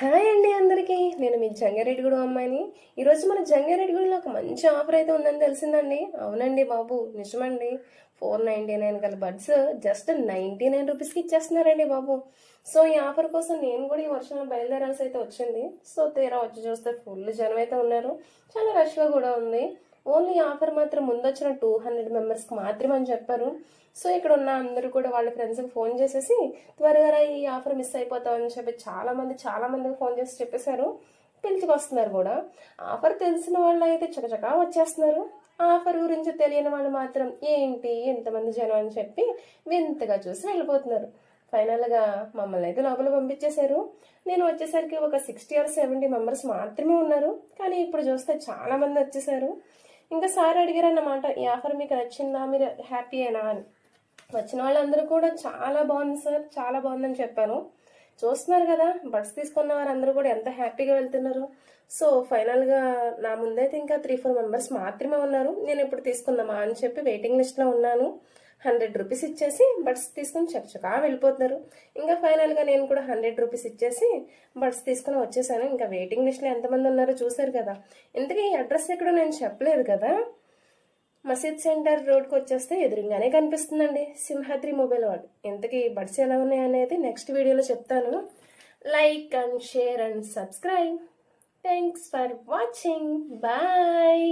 Hi అండి అందరికీ. నేను మీ జంగారెడ్డిగూడెం అమ్మాయిని. ఈరోజు మన జంగారెడ్డిగూడెంలో ఒక మంచి ఆఫర్ అయితే ఉందని తెలిసిందండి. అవునండి బాబు, నిజమండి. 499 గల బడ్స్ జస్ట్ 99 రూపీస్కి ఇచ్చేస్తున్నారండి బాబు. సో ఈ ఆఫర్ కోసం నేను కూడా ఈ వర్షంలో బయలుదేరాల్సి అయితే వచ్చింది. సో తీరా వచ్చి చూస్తే ఫుల్ జనం అయితే ఉన్నారు. చాలా రష్గా కూడా ఉంది. ఓన్లీ ఆఫర్ మాత్రం ముందొచ్చిన 200 మెంబర్స్కి మాత్రమే అని చెప్పారు. సో ఇక్కడ ఉన్న అందరూ కూడా వాళ్ళ ఫ్రెండ్స్కి ఫోన్ చేసేసి త్వరగా ఈ ఆఫర్ మిస్ అయిపోతామని చెప్పి చాలా మందికి ఫోన్ చేసి చెప్పేశారు. పిలుచుకొస్తున్నారు కూడా. ఆఫర్ తెలిసిన వాళ్ళు అయితే చకచకా వచ్చేస్తున్నారు. ఆఫర్ గురించి తెలియని వాళ్ళు మాత్రం ఏంటి ఎంతమంది జనం అని చెప్పి వింతగా చూసి వెళ్ళిపోతున్నారు. ఫైనల్గా మమ్మల్ని అయితే లోపల పంపించేశారు. నేను వచ్చేసరికి ఒక 60 or 70 మెంబర్స్ మాత్రమే ఉన్నారు. కానీ ఇప్పుడు చూస్తే చాలా మంది వచ్చేసారు. ఇంకా సార్ అడిగారన్నమాట, ఈ ఆఫర్ మీకు నచ్చిందా, మీరు హ్యాపీయేనా అని. వచ్చిన వాళ్ళందరూ కూడా చాలా బాగుంది సార్, చాలా బాగుందని చెప్పాను. చూస్తున్నారు కదా, బడ్స్ తీసుకున్న వారందరూ కూడా ఎంత హ్యాపీగా వెళ్తున్నారు. సో ఫైనల్గా నా ముందైతే ఇంకా 3-4 మెంబర్స్ మాత్రమే ఉన్నారు. నేను ఇప్పుడు తీసుకుందామా అని చెప్పి వెయిటింగ్ లిస్ట్లో ఉన్నాను. 100 రూపీస్ ఇచ్చేసి బడ్స్ తీసుకుని చక్కచకా వెళ్ళిపోతున్నారు. ఇంకా ఫైనల్గా నేను కూడా 100 రూపీస్ ఇచ్చేసి బడ్స్ తీసుకుని వచ్చేసాను. ఇంకా వెయిటింగ్ లిస్ట్లో ఎంతమంది ఉన్నారో చూసారు కదా. ఇంతకీ అడ్రస్ ఎక్కడో నేను చెప్పలేదు కదా. మసీద్ సెంటర్ రోడ్కి వచ్చేస్తే ఎదురుగానే కనిపిస్తుందండి సింహాద్రి మొబైల్ వాడు. ఇంతకీ బడ్స్ ఎలా ఉన్నాయి అనేది నెక్స్ట్ వీడియోలో చెప్తాను. Like and share and subscribe. Thanks for watching. Bye.